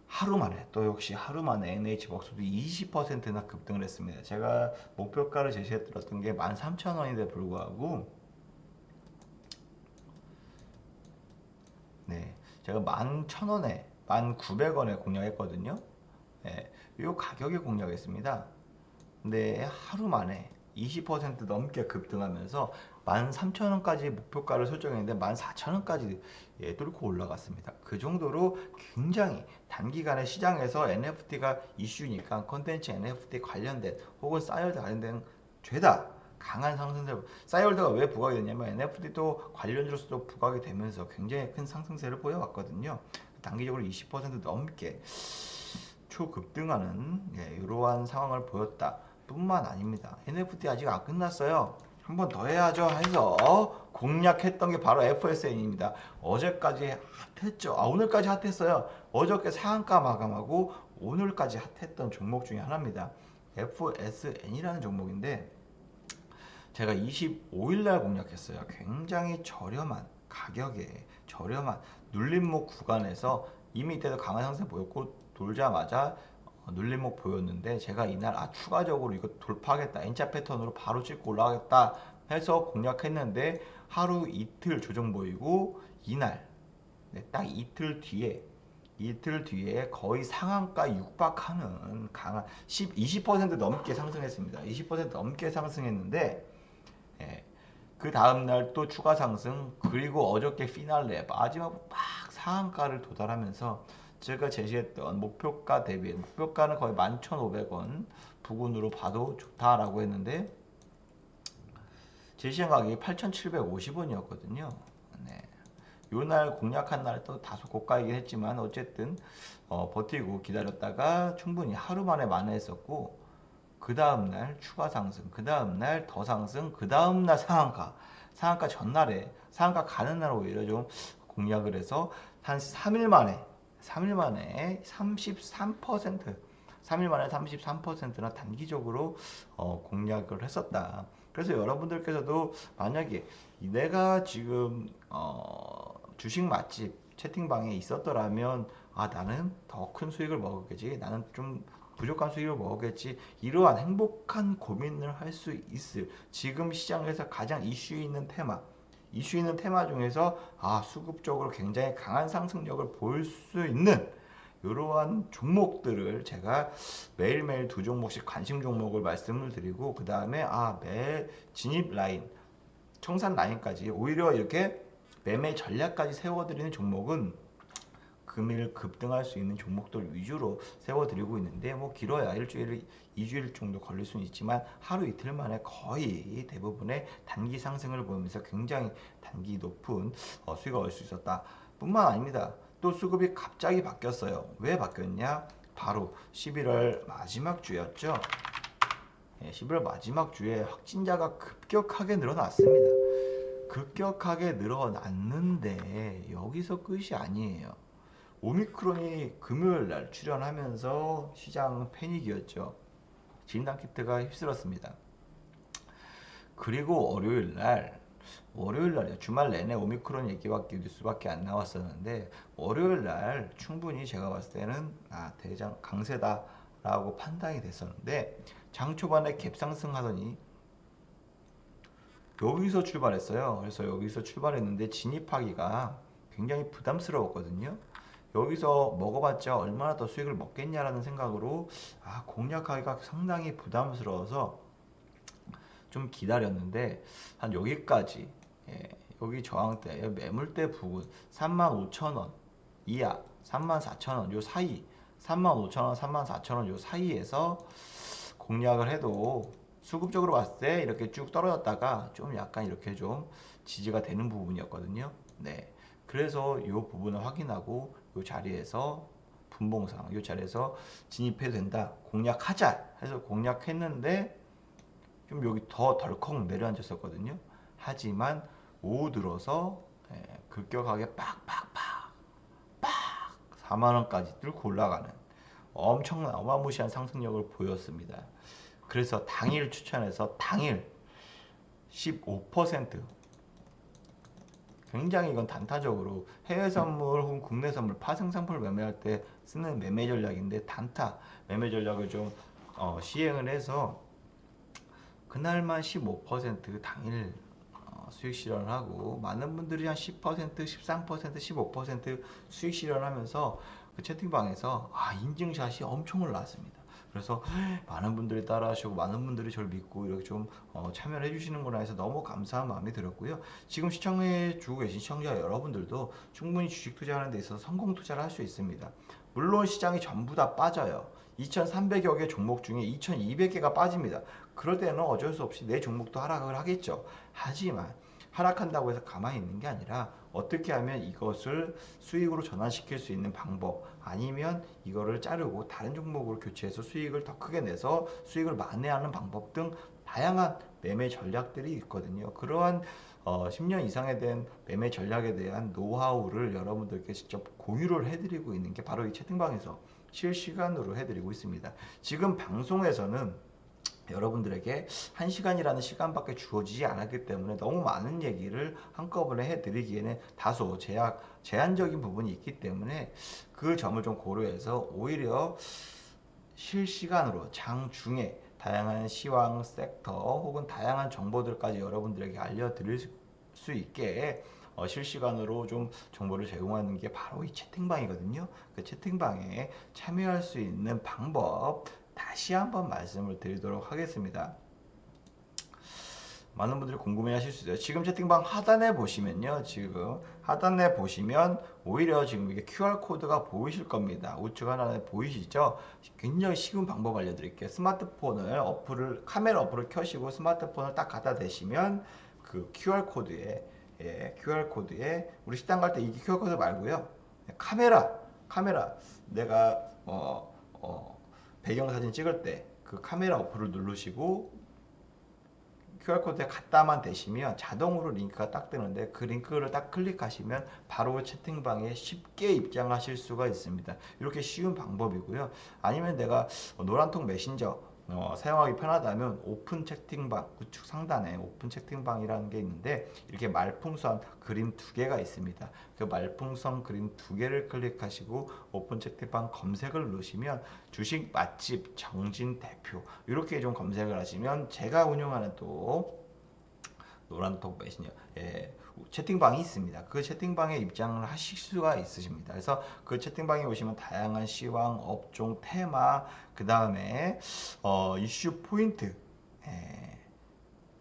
하루 만에, 또 역시 하루 만에 NH벅스도 20%나 급등을 했습니다. 제가 목표가를 제시해드렸던 게 13,000원인데 불구하고, 네, 제가 11,000원에 1,900원에 공략했거든요. 네, 이 가격에 공략했습니다. 근데 하루 만에 20% 넘게 급등하면서 13,000원까지 목표가를 설정했는데 14,000원까지 뚫고 올라갔습니다. 그 정도로 굉장히 단기간에 시장에서 NFT가 이슈니까 컨텐츠 NFT 관련된 혹은 싸이월드 관련된 죄다 강한 상승세. 싸이월드가 왜 부각이 됐냐면 NFT도 관련주로서도 부각이 되면서 굉장히 큰 상승세를 보여왔거든요. 단기적으로 20% 넘게 초급등하는 이러한 상황을 보였다 뿐만 아닙니다. NFT 아직 안 끝났어요. 한 번 더 해야죠 해서 공략했던 게 바로 FSN입니다. 어제까지 핫했죠. 오늘까지 핫했어요. 어저께 상한가 마감하고 오늘까지 핫했던 종목 중에 하나입니다. FSN이라는 종목인데 제가 25일날 공략했어요. 굉장히 저렴한 가격에 저렴한 눌림목 구간에서 이미 이때도 강한 상승 보였고 돌자마자 눌림목 보였는데 제가 이날 추가적으로 이거 돌파하겠다, N자 패턴으로 바로 찍고 올라가겠다 해서 공략했는데 하루 이틀 조정 보이고 이날 딱 이틀 뒤에 거의 상한가 육박하는 강한 20% 넘게 상승했습니다. 20% 넘게 상승했는데 그 다음날 또 추가 상승, 그리고 어저께 피날레 마지막 막 상한가를 도달하면서 제가 제시했던 목표가 대비, 목표가는 거의 11,500원 부근으로 봐도 좋다라고 했는데 제시한 가격이 8,750원이었거든요. 네. 요날 공략한 날 또 다소 고가이긴 했지만 어쨌든 버티고 기다렸다가 충분히 하루 만에 만회했었고, 그 다음날 추가 상승, 그 다음날 더 상승, 그 다음날 상한가 전날에 상한가 가는 날 오히려 좀 공략을 해서 한 3일 만에 33%나 단기적으로 공략을 했었다. 그래서 여러분들께서도 만약에 내가 지금 주식 맛집 채팅방에 있었더라면 나는 더 큰 수익을 먹었겠지, 나는 좀 부족한 수익을 먹었겠지, 이러한 행복한 고민을 할 수 있을 지금 시장에서 가장 이슈 있는 테마 중에서 수급적으로 굉장히 강한 상승력을 보일 수 있는 이러한 종목들을 제가 매일매일 두 종목씩 관심 종목을 말씀을 드리고, 그 다음에 매 진입 라인, 청산 라인까지 오히려 이렇게 매매 전략까지 세워드리는 종목은 금일 급등할 수 있는 종목들 위주로 세워드리고 있는데, 뭐 길어야 일주일, 2주일 정도 걸릴 수는 있지만 하루 이틀 만에 거의 대부분의 단기 상승을 보이면서 굉장히 단기 높은 수익을 얻을 수 있었다 뿐만 아닙니다. 또 수급이 갑자기 바뀌었어요. 왜 바뀌었냐? 바로 11월 마지막 주였죠. 11월 마지막 주에 확진자가 급격하게 늘어났습니다. 급격하게 늘어났는데 여기서 끝이 아니에요. 오미크론이 금요일날 출현하면서 시장 패닉이었죠. 진단키트가 휩쓸었습니다. 그리고 월요일날 주말 내내 오미크론 얘기밖에 뉴스밖에 안 나왔었는데, 월요일날 충분히 제가 봤을 때는 대장 강세다라고 판단이 됐었는데, 장 초반에 갭상승하더니 여기서 출발했어요. 그래서 여기서 출발했는데 진입하기가 굉장히 부담스러웠거든요. 여기서 먹어봤자 얼마나 더 수익을 먹겠냐라는 생각으로 공략하기가 상당히 부담스러워서 좀 기다렸는데, 한 여기까지, 여기 저항대 매물대 부근 35,000원 이하, 34,000원 요 사이, 35,000원 34,000원 요 사이에서 공략을 해도 수급적으로 봤을 때 이렇게 쭉 떨어졌다가 좀 약간 이렇게 좀 지지가 되는 부분이었거든요. 네, 그래서 이 부분을 확인하고 이 자리에서 분봉상 이 자리에서 진입해도 된다, 공략하자 해서 공략했는데 좀 여기 더 덜컥 내려앉았었거든요. 하지만 오후 들어서 급격하게 빡빡빡 4만원까지 뚫고 올라가는 엄청난 어마무시한 상승력을 보였습니다. 그래서 당일 추천해서 당일 15%, 굉장히 이건 단타적으로 해외 선물 혹은 국내 선물 파생 상품을 매매할 때 쓰는 매매 전략인데, 단타 매매 전략을 좀 시행을 해서 그날만 15% 당일 수익 실현을 하고, 많은 분들이 한 10%, 13%, 15% 수익 실현을 하면서 그 채팅방에서 인증샷이 엄청 올라왔습니다. 그래서 많은 분들이 따라하시고 많은 분들이 저를 믿고 이렇게 좀 참여를 해주시는구나 해서 너무 감사한 마음이 들었고요. 지금 시청해 주고 계신 시청자 여러분들도 충분히 주식 투자하는 데 있어서 성공 투자를 할 수 있습니다. 물론 시장이 전부 다 빠져요. 2,300여 개 종목 중에 2,200개가 빠집니다. 그럴 때는 어쩔 수 없이 내 종목도 하락을 하겠죠. 하지만 하락한다고 해서 가만히 있는 게 아니라 어떻게 하면 이것을 수익으로 전환시킬 수 있는 방법, 아니면 이거를 자르고 다른 종목으로 교체해서 수익을 더 크게 내서 수익을 만회하는 방법 등 다양한 매매 전략들이 있거든요. 그러한 10년 이상에 대한 매매 전략에 대한 노하우를 여러분들께 직접 공유를 해드리고 있는 게 바로 이 채팅방에서 실시간으로 해드리고 있습니다. 지금 방송에서는 여러분들에게 1시간이라는 시간밖에 주어지지 않았기 때문에 너무 많은 얘기를 한꺼번에 해드리기에는 다소 제한적인 부분이 있기 때문에 그 점을 좀 고려해서 오히려 실시간으로 장중에 다양한 시황 섹터 혹은 다양한 정보들까지 여러분들에게 알려드릴 수 있게 실시간으로 좀 정보를 제공하는 게 바로 이 채팅방이거든요. 그 채팅방에 참여할 수 있는 방법 다시 한번 말씀을 드리도록 하겠습니다. 많은 분들이 궁금해 하실 수 있어요. 지금 채팅방 하단에 보시면요. 지금 하단에 보시면 오히려 지금 이게 QR코드가 보이실 겁니다. 우측 하단에 보이시죠? 굉장히 쉬운 방법 알려드릴게요. 스마트폰을 카메라 어플을 켜시고 스마트폰을 딱 갖다 대시면 그 QR코드에 우리 식당 갈 때 이 QR코드 말고요. 카메라 내가 배경사진 찍을 때 그 카메라 어플을 누르시고 QR코드에 갖다만 대시면 자동으로 링크가 딱 뜨는데, 그 링크를 딱 클릭하시면 바로 채팅방에 쉽게 입장하실 수가 있습니다. 이렇게 쉬운 방법이고요. 아니면 내가 노란통 메신저 사용하기 편하다면 오픈 채팅방 우측 상단에 오픈 채팅방이라는 게 있는데 이렇게 말풍선 그림 두 개가 있습니다. 그 말풍선 그림 두 개를 클릭하시고 오픈 채팅방 검색을 누르시면 주식 맛집 정진 대표 이렇게 좀 검색을 하시면 제가 운영하는 또 노란톡 메신저 채팅방이 있습니다. 그 채팅방에 입장을 하실 수가 있으십니다. 그래서 그 채팅방에 오시면 다양한 시황, 업종, 테마, 그 다음에 이슈 포인트,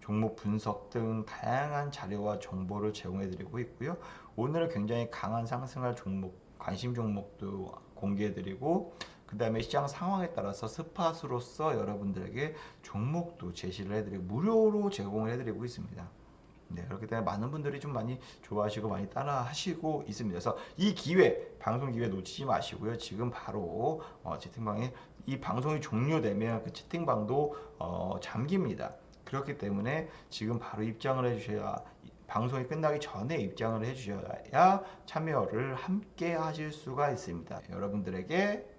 종목 분석 등 다양한 자료와 정보를 제공해드리고 있고요. 오늘은 굉장히 강한 상승할 종목, 관심 종목도 공개해드리고 그 다음에 시장 상황에 따라서 스팟으로서 여러분들에게 종목도 제시를 해드리고 무료로 제공을 해드리고 있습니다. 네, 그렇기 때문에 많은 분들이 좀 많이 좋아하시고 많이 따라 하시고 있습니다. 그래서 이 기회, 방송 기회 놓치지 마시고요. 지금 바로 채팅방에 이 방송이 종료되면 그 채팅방도 잠깁니다. 그렇기 때문에 지금 바로 입장을 해주셔야 방송이 끝나기 전에 입장을 해주셔야 참여를 함께 하실 수가 있습니다. 여러분들에게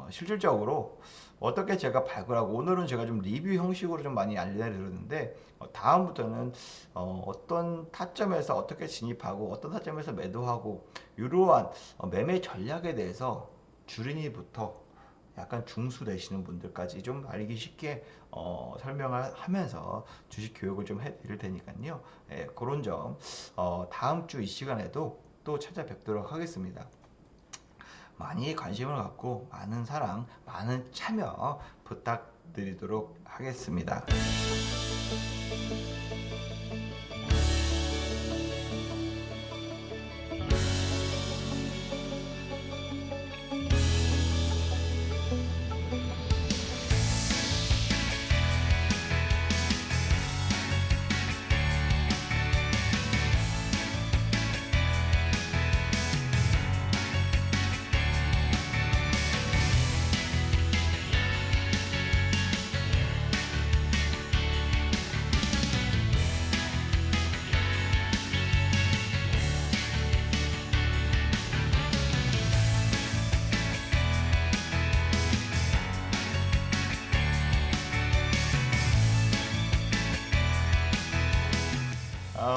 실질적으로 어떻게 제가 발굴하고 오늘은 제가 좀 리뷰 형식으로 좀 많이 알려드렸는데 다음부터는 어떤 타점에서 어떻게 진입하고 어떤 타점에서 매도하고 이러한 매매 전략에 대해서 주린이부터 약간 중수 되시는 분들까지 좀 알기 쉽게 설명을 하면서 주식 교육을 좀 해드릴 테니까요. 그런 점 다음 주 이 시간에도 또 찾아뵙도록 하겠습니다. 많이 관심을 갖고 많은 사랑, 많은 참여 부탁드리도록 하겠습니다.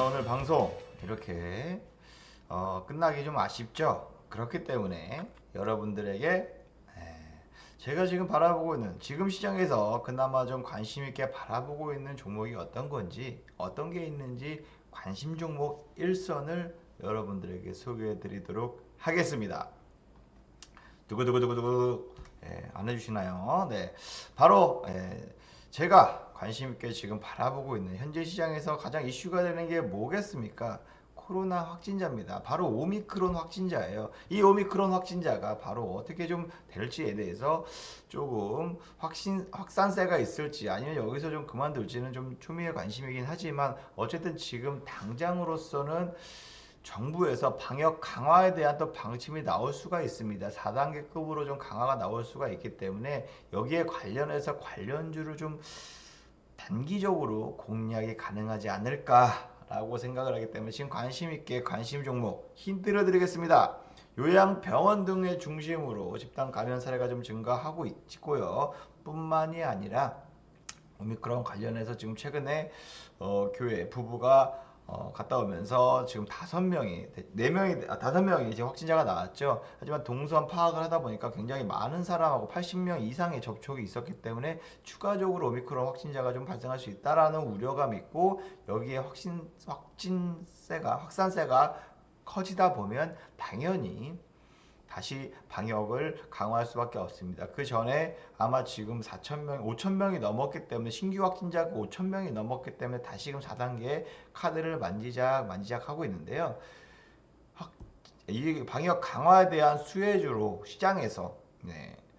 오늘 방송 이렇게 끝나기 좀 아쉽죠? 그렇기 때문에 여러분들에게 제가 지금 바라보고 있는 지금 시장에서 그나마 좀 관심 있게 바라보고 있는 종목이 어떤 건지 어떤 게 있는지 관심 종목 1선을 여러분들에게 소개해 드리도록 하겠습니다. 두구두구두구두구 안 해주시나요? 네, 바로 제가 관심 있게 지금 바라보고 있는 현재 시장에서 가장 이슈가 되는 게 뭐겠습니까? 코로나 확진자입니다. 바로 오미크론 확진자예요. 이 오미크론 확진자가 바로 어떻게 좀 될지에 대해서 조금 확산세가 있을지 아니면 여기서 좀 그만둘지는 좀 초미의 관심이긴 하지만 어쨌든 지금 당장으로서는 정부에서 방역 강화에 대한 또 방침이 나올 수가 있습니다. 4단계급으로 좀 강화가 나올 수가 있기 때문에 여기에 관련해서 관련주를 좀 단기적으로 공략이 가능하지 않을까라고 생각을 하기 때문에 지금 관심 있게 관심 종목 힌트를 드리겠습니다. 요양병원 등의 중심으로 집단 감염 사례가 좀 증가하고 있고요. 뿐만이 아니라 오미크론 관련해서 지금 최근에 교회 부부가 갔다 오면서 지금 5명이, 4명이, 5명이 이제 확진자가 나왔죠. 하지만 동선 파악을 하다 보니까 굉장히 많은 사람하고 80명 이상의 접촉이 있었기 때문에 추가적으로 오미크론 확진자가 좀 발생할 수 있다라는 우려감이 있고 여기에 확산세가 커지다 보면 당연히 다시 방역을 강화할 수밖에 없습니다. 그 전에 아마 지금 4,000명, 5,000명이 넘었기 때문에 신규 확진자가 5,000명이 넘었기 때문에 다시금 4단계 카드를 만지작 하고 있는데요. 이 방역 강화에 대한 수혜주로 시장에서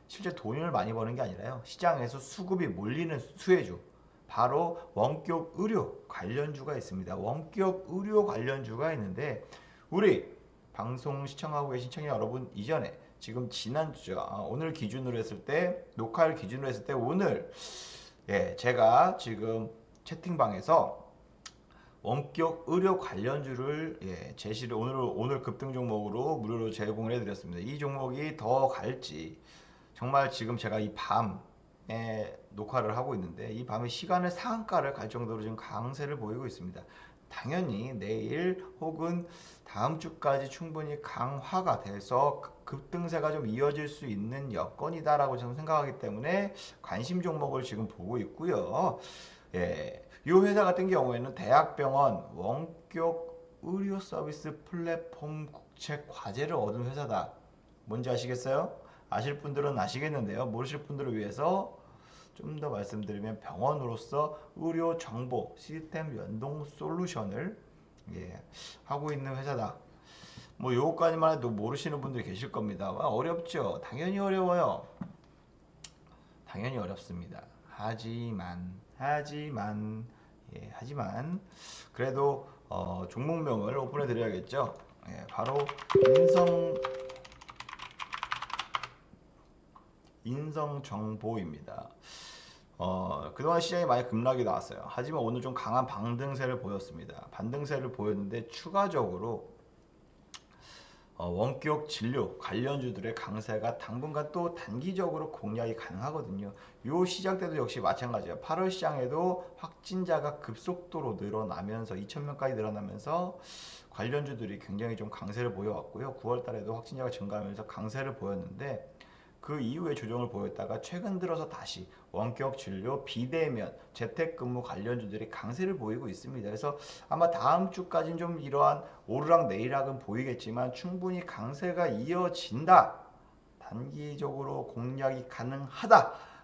실제 돈을 많이 버는 게 아니라요. 시장에서 수급이 몰리는 수혜주. 바로 원격 의료 관련주가 있습니다. 원격 의료 관련주가 있는데 우리 방송 시청하고 계신 시청자 여러분 이전에 지금 지난주죠. 오늘 기준으로 했을 때 녹화일 기준으로 했을 때 오늘 제가 지금 채팅방에서 원격 의료 관련주를 제시를 오늘 급등 종목으로 무료로 제공을 해드렸습니다. 이 종목이 더 갈지 정말 지금 제가 이 밤 녹화를 하고 있는데 이 밤에 시간을 상한가를 갈 정도로 지금 강세를 보이고 있습니다. 당연히 내일 혹은 다음 주까지 충분히 강화가 돼서 급등세가 좀 이어질 수 있는 여건이다라고 저는 생각하기 때문에 관심 종목을 지금 보고 있고요. 이 회사 같은 경우에는 대학병원 원격 의료 서비스 플랫폼 국책 과제를 얻은 회사다. 뭔지 아시겠어요? 아실 분들은 아시겠는데요. 모르실 분들을 위해서 좀 더 말씀드리면 병원으로서 의료 정보 시스템 연동 솔루션을 하고 있는 회사다. 뭐 요거까지만 해도 모르시는 분들이 계실 겁니다. 어렵죠? 당연히 어려워요. 당연히 어렵습니다. 하지만 그래도 종목명을 오픈해 드려야겠죠. 바로 인성 인성정보입니다. 그동안 시장이 많이 급락이 나왔어요. 하지만 오늘 좀 강한 반등세를 보였습니다. 반등세를 보였는데 추가적으로 원격 진료 관련주들의 강세가 당분간 또 단기적으로 공략이 가능하거든요. 요 시장 때도 역시 마찬가지예요. 8월 시장에도 확진자가 급속도로 늘어나면서 2,000명까지 늘어나면서 관련주들이 굉장히 좀 강세를 보여왔고요. 9월 달에도 확진자가 증가하면서 강세를 보였는데 그 이후에 조정을 보였다가 최근 들어서 다시 원격 진료, 비대면, 재택근무 관련주들이 강세를 보이고 있습니다. 그래서 아마 다음 주까지는 좀 이러한 오르락 내리락은 보이겠지만 충분히 강세가 이어진다. 단기적으로 공략이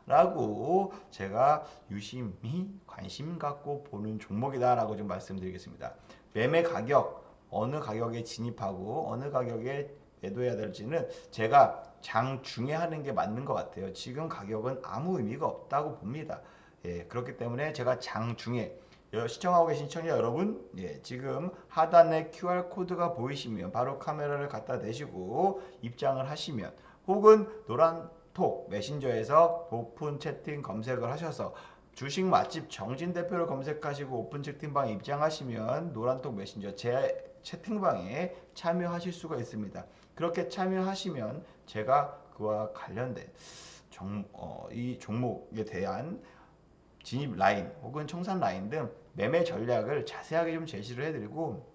가능하다라고 제가 유심히 관심 갖고 보는 종목이다라고 좀 말씀드리겠습니다. 매매 가격, 어느 가격에 진입하고 어느 가격에 매도해야 될지는 제가 장 중에 하는 게 맞는 것 같아요. 지금 가격은 아무 의미가 없다고 봅니다. 그렇기 때문에 제가 장 중에 시청하고 계신 시청자 여러분, 지금 하단에 QR코드가 보이시면 바로 카메라를 갖다 대시고 입장을 하시면 혹은 노란톡 메신저에서 오픈 채팅 검색을 하셔서 주식 맛집 정진 대표를 검색하시고 오픈 채팅방에 입장하시면 노란톡 메신저 제 채팅방에 참여하실 수가 있습니다. 그렇게 참여하시면 제가 그와 관련된 이 종목에 대한 진입 라인 혹은 청산 라인 등 매매 전략을 자세하게 좀 제시를 해드리고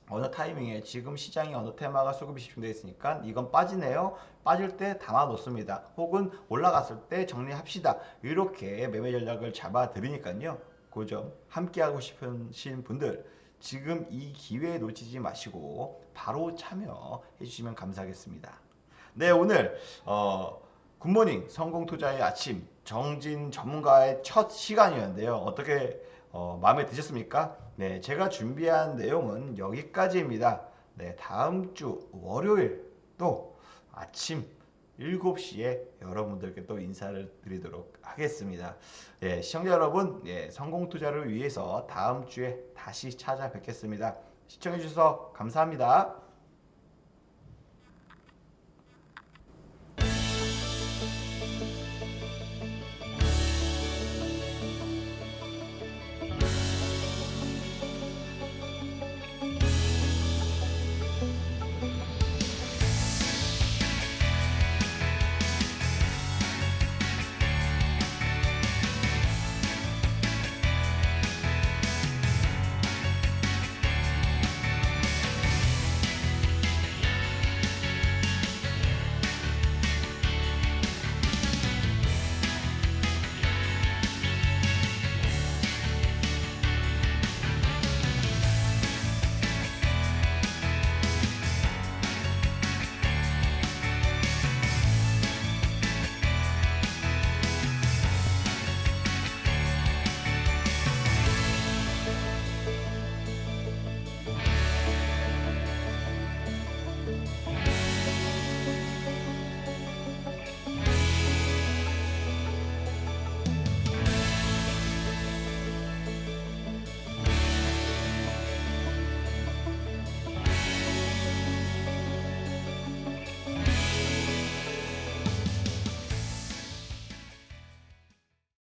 어느 타이밍에 지금 시장이 어느 테마가 수급이 집중되어 있으니까 이건 빠지네요. 빠질 때 담아 놓습니다. 혹은 올라갔을 때 정리합시다. 이렇게 매매 전략을 잡아 드리니까요. 그 점 함께 하고 싶으신 분들 지금 이 기회에 놓치지 마시고 바로 참여해 주시면 감사하겠습니다. 네, 오늘 굿모닝 성공투자의 아침 정진 전문가의 첫 시간이었는데요. 어떻게 마음에 드셨습니까? 네, 제가 준비한 내용은 여기까지입니다. 네, 다음 주 월요일 또 아침 7시에 여러분들께 또 인사를 드리도록 하겠습니다. 시청자 여러분, 성공 투자를 위해서 다음 주에 다시 찾아뵙겠습니다. 시청해 주셔서 감사합니다.